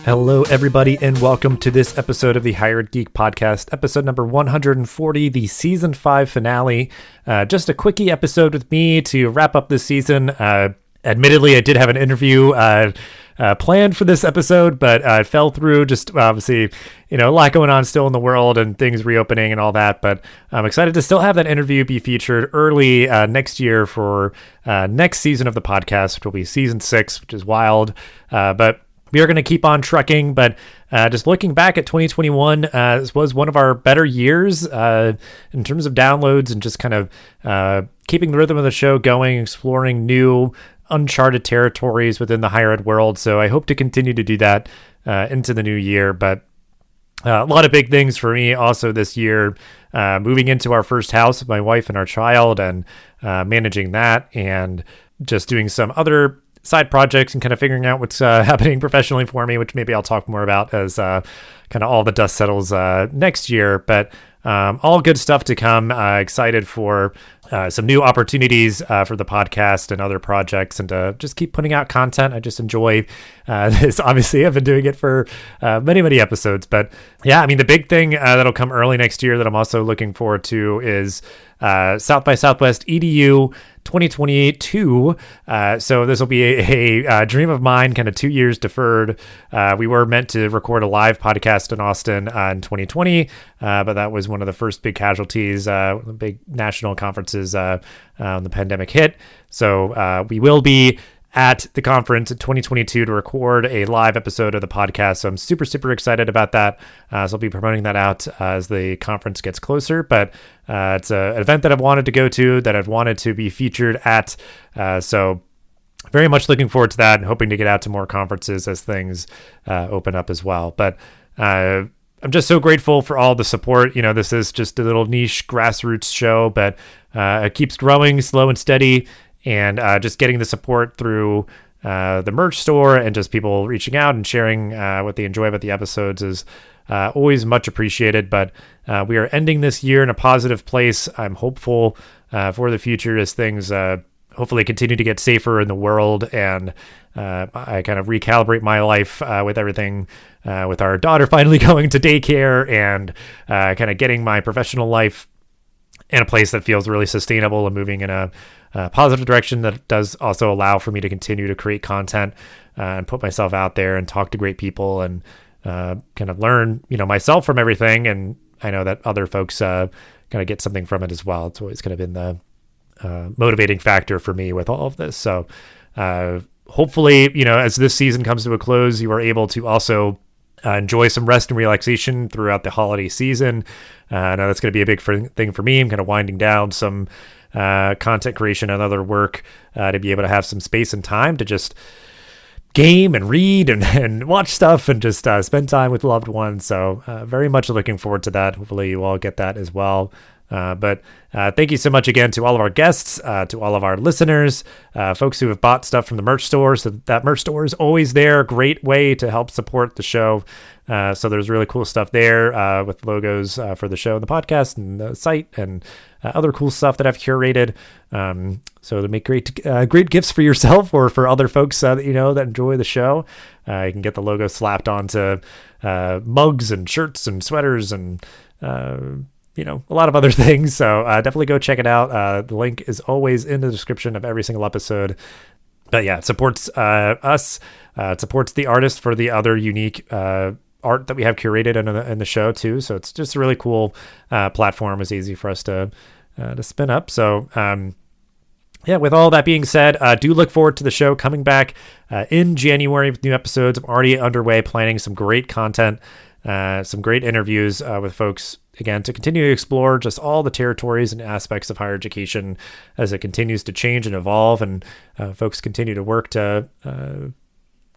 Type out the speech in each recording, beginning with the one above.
Hello, everybody, and welcome to this episode of the Hired Geek Podcast, episode number 140, the season 5 finale. Just a quickie episode with me to wrap up this season. Admittedly, I did have an interview planned for this episode, but it fell through. Just obviously, a lot going on still in the world and things reopening and all that. But I'm excited to still have that interview be featured early next year for next season of the podcast, which will be season 6, which is wild. But we are going to keep on trucking, but just looking back at 2021, this was one of our better years in terms of downloads and just kind of keeping the rhythm of the show going, exploring new uncharted territories within the higher ed world. So I hope to continue to do that into the new year. But a lot of big things for me also this year, moving into our first house with my wife and our child and managing that, and just doing some other side projects and kind of figuring out what's happening professionally for me, which maybe I'll talk more about as kind of all the dust settles next year. But all good stuff to come. Excited for some new opportunities for the podcast and other projects, and to just keep putting out content. I just enjoy this. Obviously, I've been doing it for many episodes. But yeah, I mean, the big thing that'll come early next year that I'm also looking forward to is South by Southwest EDU 2022. So this will be a dream of mine, kind of 2 years deferred. We were meant to record a live podcast in Austin in 2020, but that was one of the first big casualties, big national conferences when the pandemic hit. So we will be at the conference in 2022 to record a live episode of the podcast. So I'm super excited about that. So I'll be promoting that out as the conference gets closer, but it's an event that I've wanted to go to, that I've wanted to be featured at. So very much looking forward to that and hoping to get out to more conferences as things open up as well. But I'm just so grateful for all the support. This is just a little niche grassroots show, but it keeps growing slow and steady. And just getting the support through the merch store and just people reaching out and sharing what they enjoy about the episodes is always much appreciated. But we are ending this year in a positive place. I'm hopeful for the future as things hopefully continue to get safer in the world, and I kind of recalibrate my life with everything, with our daughter finally going to daycare, and kind of getting my professional life in a place that feels really sustainable and moving in a positive direction that does also allow for me to continue to create content and put myself out there and talk to great people and kind of learn, myself from everything. And I know that other folks kind of get something from it as well. It's always kind of been the motivating factor for me with all of this. So hopefully, as this season comes to a close, you are able to also enjoy some rest and relaxation throughout the holiday season. I know that's going to be a big thing for me. I'm kind of winding down some content creation and other work to be able to have some space and time to just game and read and watch stuff and just spend time with loved ones. So very much looking forward to that. Hopefully you all get that as well. But thank you so much again to all of our guests, to all of our listeners, folks who have bought stuff from the merch store. So that merch store is always there. Great way to help support the show. So there's really cool stuff there with logos for the show and the podcast and the site and other cool stuff that I've curated. So to make great gifts for yourself or for other folks that enjoy the show. You can get the logo slapped onto mugs and shirts and sweaters and a lot of other things. So definitely go check it out. The link is always in the description of every single episode. But yeah, it supports us. It supports the artist for the other unique art that we have curated in the show too. So it's just a really cool platform. It's easy for us to spin up. So yeah, with all that being said, do look forward to the show coming back in January with new episodes. I'm already underway planning some great content, some great interviews with folks, again, to continue to explore just all the territories and aspects of higher education as it continues to change and evolve, and folks continue to work to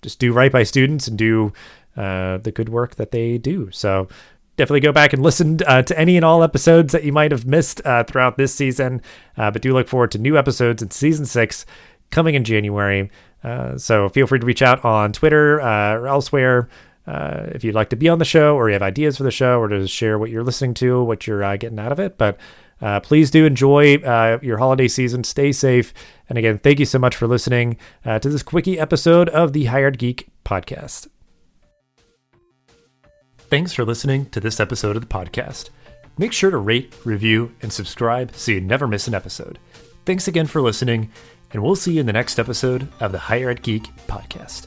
just do right by students and do the good work that they do. So definitely go back and listen to any and all episodes that you might have missed throughout this season, but do look forward to new episodes in season 6 coming in January. So feel free to reach out on Twitter or elsewhere if you'd like to be on the show, or you have ideas for the show, or to share what you're listening to, what you're getting out of it. But please do enjoy your holiday season. Stay safe. And again, thank you so much for listening to this quickie episode of the Hired Geek podcast. thanks for listening to this episode of the podcast. Make sure to rate, review, and subscribe so you never miss an episode. Thanks again for listening, and we'll see you in the next episode of the Higher Ed Geek podcast.